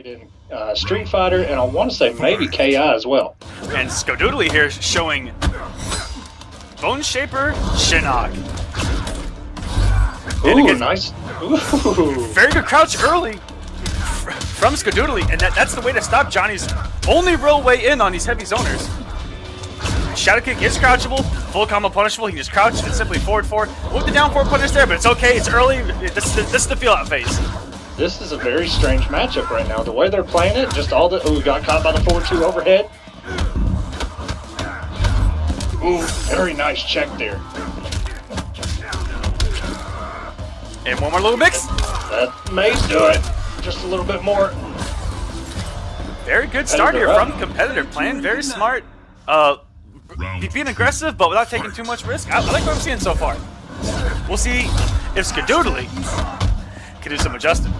played in Street Fighter, and I want to say maybe KI as well. And Skadoodly here showing Bone Shaper Shinnok. Ooh, nice. Ooh. Very good crouch early from Skadoodly, and that's the way to stop Johnny's only real way in on these heavy zoners. Shadow kick is crouchable, full combo punishable. He can just crouch and simply forward with the down forward punish there, but it's okay. It's early. This is the feel out phase. This is a very strange matchup right now. The way they're playing it, just all the ooh, got caught by the forward 2 overhead. Ooh, very nice check there. And one more little mix. That may do it. Just a little bit more. Very good start here from Kompetitor. Playing very smart. Being aggressive, but without taking too much risk. I like what I'm seeing so far. We'll see if Skadoodly can do some adjusting.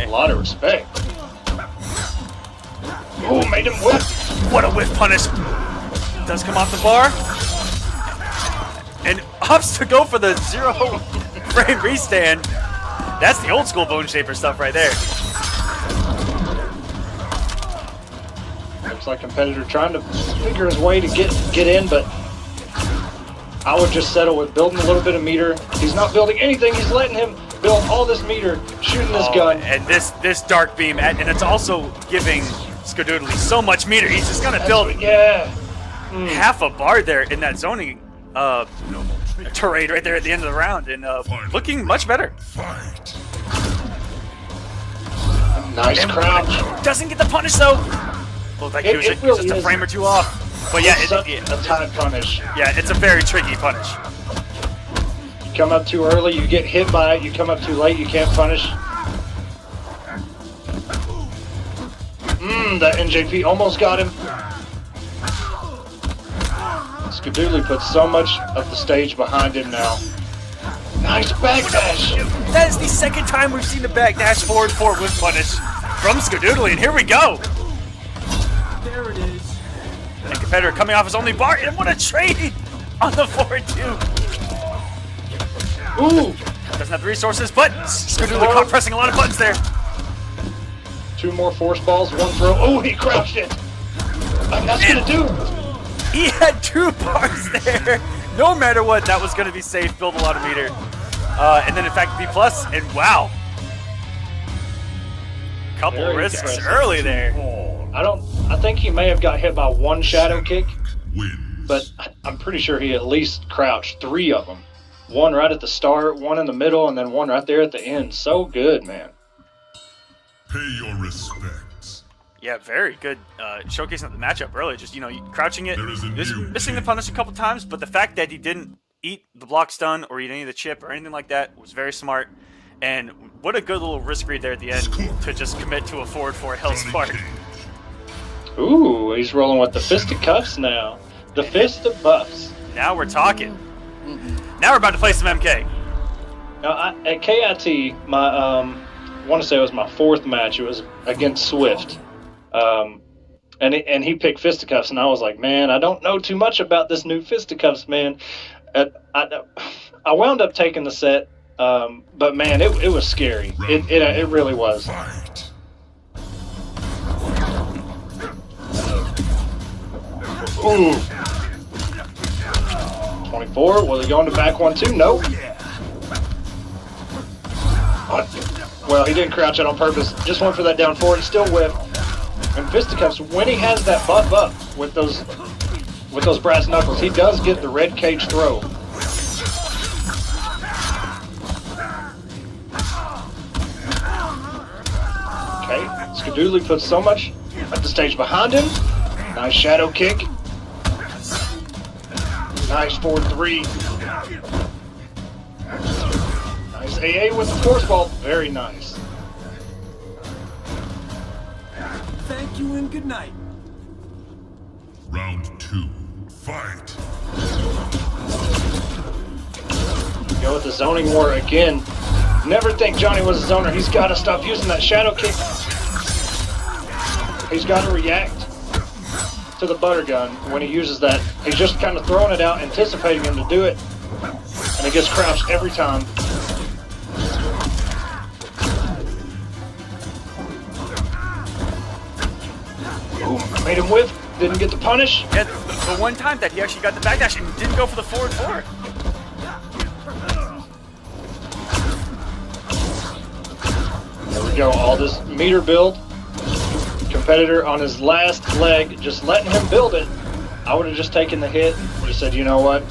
A lot of respect. Oh, made him whip. What a whiff punish. Does come off the bar. And opts to go for the 0 frame restand. That's the old school Bone Shaper stuff right there. Looks like Kompetitor trying to figure his way to get in, but I would just settle with building a little bit of meter. He's not building anything. He's letting him build all this meter, shooting this gun. And this dark beam, and it's also giving Skadoodly so much meter. He's just gonna build half a bar there in that zoning terrain right there at the end of the round, and looking much better. Nice crouch. Doesn't get the punish though. Looked like he was just a frame or 2 off. But yeah, it's a tight punish. Yeah, it's a very tricky punish. You come up too early, you get hit by it. You come up too late, you can't punish. That NJP almost got him. Skadoodly puts so much of the stage behind him now. Nice backdash. That is the second time we've seen the backdash forward with punish from Skadoodly, and here we go. There it is. And Kompetitor coming off his only bar, and what a trade on the forward 2. Ooh. Doesn't have the resources, but Skadoodly caught pressing a lot of buttons there. 2 more force balls, 1 throw. Oh, he crouched it. That's gonna do. He had 2 bars there. No matter what, that was gonna be safe. Build a lot of meter, and then in fact B+, and wow, couple Very risks impressive. Early there. I think he may have got hit by 1 shadow kick, but I'm pretty sure he at least crouched 3 of them. 1 right at the start, 1 in the middle, and then 1 right there at the end. So good, man. Pay your respects. Yeah, very good showcasing the matchup early. Just, crouching it, just missing the punish a couple times, but the fact that he didn't eat the block stun or eat any of the chip or anything like that was very smart. And what a good little risk read there at the end to just commit to a forward 4 Hell Spark. Ooh, he's rolling with the fist of cuffs now. The fist of buffs. Now we're talking. Now we're about to play some MK. Now, at KIT, I want to say it was my 4th match. It was against Swift. And he picked fisticuffs, and I was like, man, I don't know too much about this new fisticuffs, man. I wound up taking the set, but man, it was scary. It really was. Ooh. 24. Will he go into back 1-2? Nope. Well, he didn't crouch it on purpose. Just went for that down forward. Still whipped. And fisticuffs, when he has that buff up with those brass knuckles, he does get the red cage throw. Okay, Skadoodly puts so much at the stage behind him. Nice shadow kick. Nice forward 3. Nice AA with the force ball. Very nice. Thank you and good night. Round 2, fight. Go with the zoning war again. Never think Johnny was a zoner. He's got to stop using that shadow kick. He's got to react to the butter gun when he uses that. He's just kind of throwing it out, anticipating him to do it, and he gets crouched every time. Ooh, made him whiff. Didn't get the punish. Yeah, the one time that he actually got the backdash and didn't go for the forward four. There we go. All this meter build. Kompetitor on his last leg, just letting him build it. I would have just taken the hit. Just said, you know what?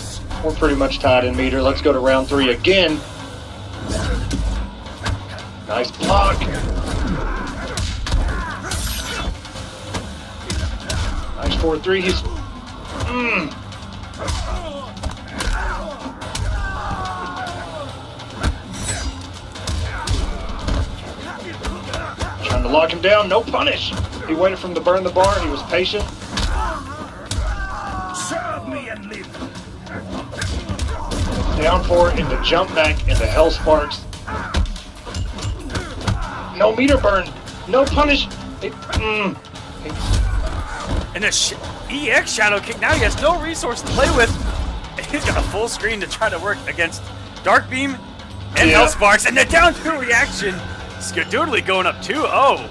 We're pretty much tied in meter. Let's go to round 3 again. Nice block. Nice 4-3. He's... Trying to lock him down. No punish. He waited for him to burn the bar. He was patient. Serve me and live. Down 4 into jump back into Hell Sparks. No meter burn. No punish. And the EX Shadow Kick, now he has no resource to play with. He's got a full screen to try to work against Dark Beam and Hell Sparks. And the down 2 reaction. Skadoodly going up 2-0.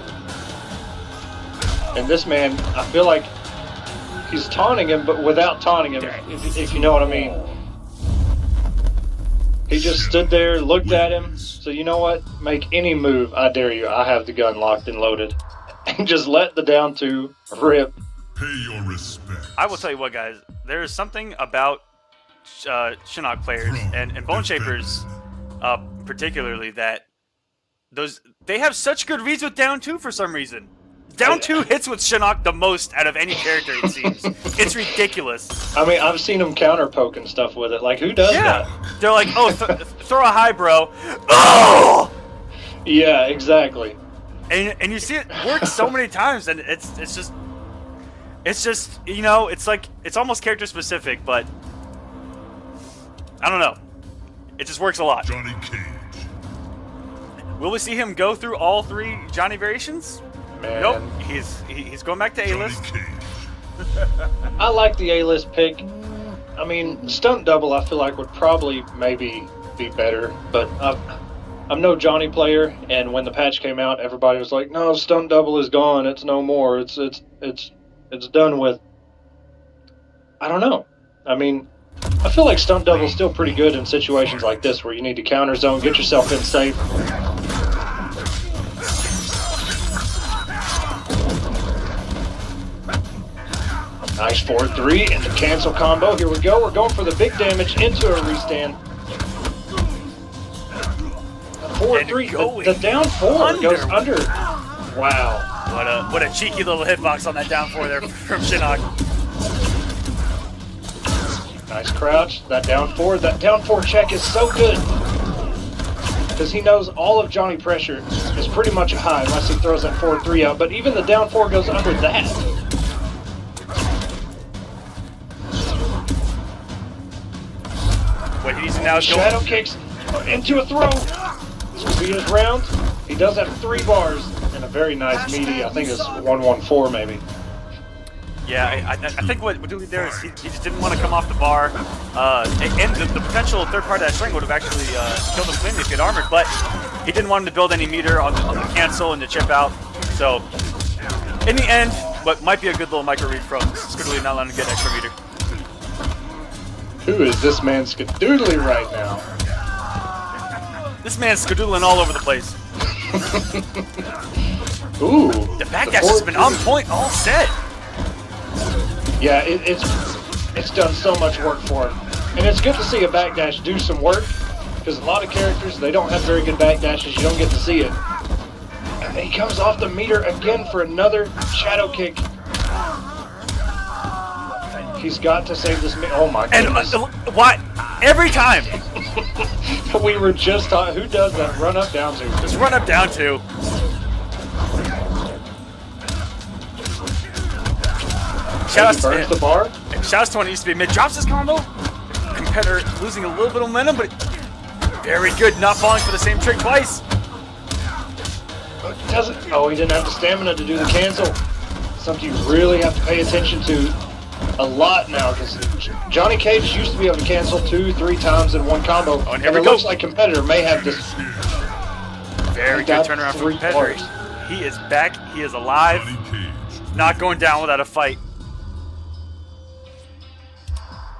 And this man, I feel like he's taunting him, but without taunting him, if you know what I mean. He just stood there, looked at him. So you know what? Make any move. I dare you. I have the gun locked and loaded. And just let the down 2 rip. Pay your respect. I will tell you what, guys. There is something about Shinnok players and Bone Shapers, particularly, that they have such good reads with down 2 for some reason. Down 2 hits with Shinnok the most out of any character, it seems. It's ridiculous. I mean, I've seen him counter poke and stuff with it. Like, who does that? They're like, oh, throw a high, bro. Oh! Yeah, exactly. And you see it work so many times, and it's just, you know, it's like, it's almost character specific, but I don't know. It just works a lot. Johnny Cage. Will we see him go through all 3 Johnny variations? Man. Nope. He's going back to A-list. I like the A-list pick. I mean, stunt double I feel like would probably maybe be better, but I'm no Johnny player, and when the patch came out, everybody was like, "No, stunt double is gone. It's no more. It's done with." I don't know. I mean, I feel like stunt double is still pretty good in situations like this where you need to counter zone, get yourself in safe. Nice 4-3 into cancel combo. Here we go. We're going for the big damage into a restand. 4-3. The down 4 goes under. Wow. What a cheeky little hitbox on that down 4 there from Shinnok. Nice crouch. That down 4 check is so good. Because he knows all of Johnny pressure is pretty much a high unless he throws that 4-3 out. But even the down 4 goes under that. What he needs to now is Shadow kicks into a throw. This will be his round. He does have 3 bars and a very nice meaty. I think it's 1-1-4 maybe. Yeah, I think what Dooley there is he just didn't want to come off the bar, and the potential third part of that string would have actually killed him cleanly if he had armored, but he didn't want him to build any meter on the cancel and the chip out. So in the end, what might be a good little micro read from Skadoodly not letting him get extra meter. Who is this man Skadoodly right now? This man's Skadoodling all over the place. Ooh. The backdash has been on point all set. Yeah, it's done so much work for him. And it's good to see a backdash do some work, because a lot of characters, they don't have very good backdashes, you don't get to see it. And he comes off the meter again for another shadow kick. He's got to save this meter. Oh my goodness. And what? Every time. We were just talking, who does that run up down to? Just run up down to. Shout out the bar. Shouts to when he used to be mid. Drops his combo. Kompetitor losing a little bit of momentum, but very good. Not falling for the same trick twice. Doesn't. Oh, he didn't have the stamina to do the cancel. Something you really have to pay attention to a lot now, because Johnny Cage used to be able to cancel 2-3 times in one combo. Oh, and it looks like Kompetitor may have this. Very good turnaround from Kompetitor. He is back. He is alive. Not going down without a fight.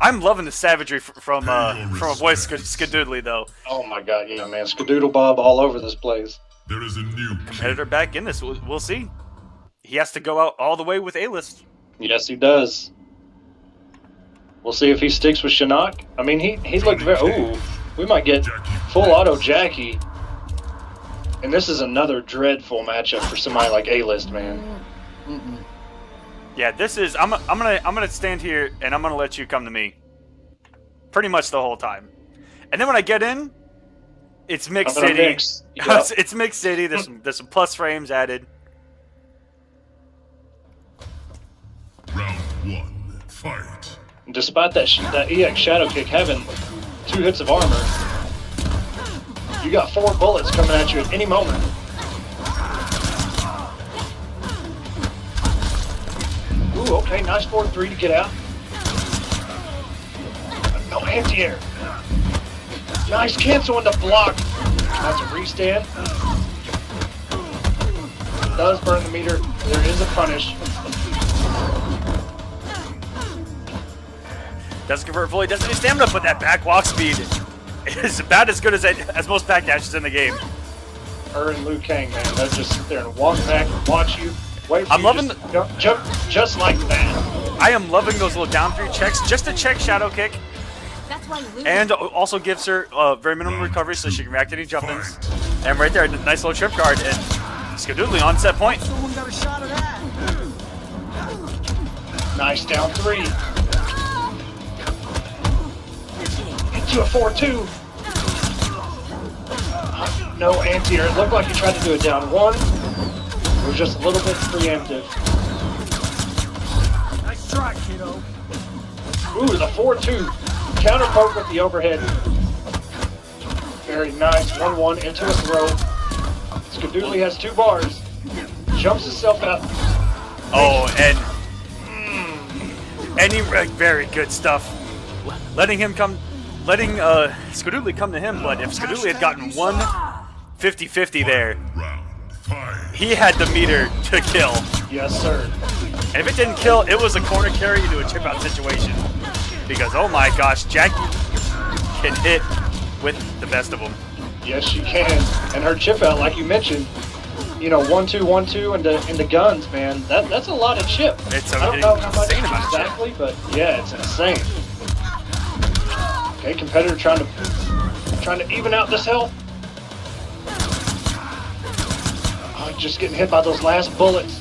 I'm loving the savagery from a boy Skadoodly though. Oh my god, yeah, man. Skadoodle Bob all over this place. There is a new Competitor back in this. We'll see. He has to go out all the way with A-list. Yes, he does. We'll see if he sticks with Shinnok. I mean, he looked very... Ooh, we might get full auto Jackie. And this is another dreadful matchup for somebody like A-list, man. Yeah, this is... I'm gonna stand here and I'm gonna let you come to me. Pretty much the whole time. And then when I get in, it's mixed city. Mix. Yep. It's mixed city. There's some plus frames added. round 1. Fight. Despite that EX Shadow Kick having 2 hits of armor, you got 4 bullets coming at you at any moment. Ooh, okay, nice forward 3 to get out. No anti-air. Nice cancel on the block. That's a restand. Does burn the meter. There is a punish. Doesn't convert fully, doesn't use stamina, but that back walk speed is about as good as most back dashes in the game. Her and Liu Kang, man, they'll just sit there and walk back and watch you. Wait for I'm you loving jump just like that. I am loving those little down 3 checks just to check Shadow Kick. And also gives her very minimum recovery so she can react to any jump-ins. And right there, a nice little trip guard. And Skadoodly on set point. Someone got a shot of that. Nice down 3. Into a 4-2. No anti-air. It looked like he tried to do it down 1. It was just a little bit preemptive. Nice try, kiddo. Ooh, the 4-2. Counter poke with the overhead. Very nice. 1-1 into a throw. Skadoodly has 2 bars. Jumps himself out. Oh, and any very good stuff. Letting Skadoodly come to him, but if Skadoodly had gotten 1 50-50 there, he had the meter to kill. Yes, sir. And if it didn't kill, it was a corner carry into a chip out situation. Because, oh my gosh, Jackie can hit with the best of them. Yes, she can. And her chip out, like you mentioned, you know, 1-2, 1-2 into guns, man. That's a lot of chip. I don't know how much exactly, but yeah, it's insane. Okay, competitor trying to even out this health. Oh, just getting hit by those last bullets.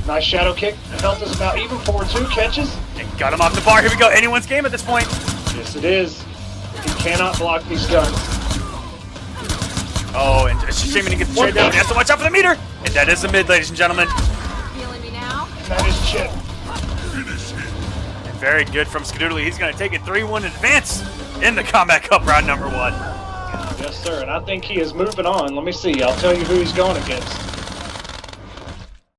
Nice shadow kick. Health is about even. 4-2 catches. And got him off the bar. Here we go. Anyone's game at this point. Yes, it is. He cannot block these guns. Oh, and Shaman gets the trade down. He has to watch out for the meter. And that is the mid, ladies and gentlemen. Feeling me now? That is chip. And very good from Skadoodly. He's going to take it 3-1 in advance in the Kombat Cup round number 1. Yes, sir. And I think he is moving on. Let me see. I'll tell you who he's going against.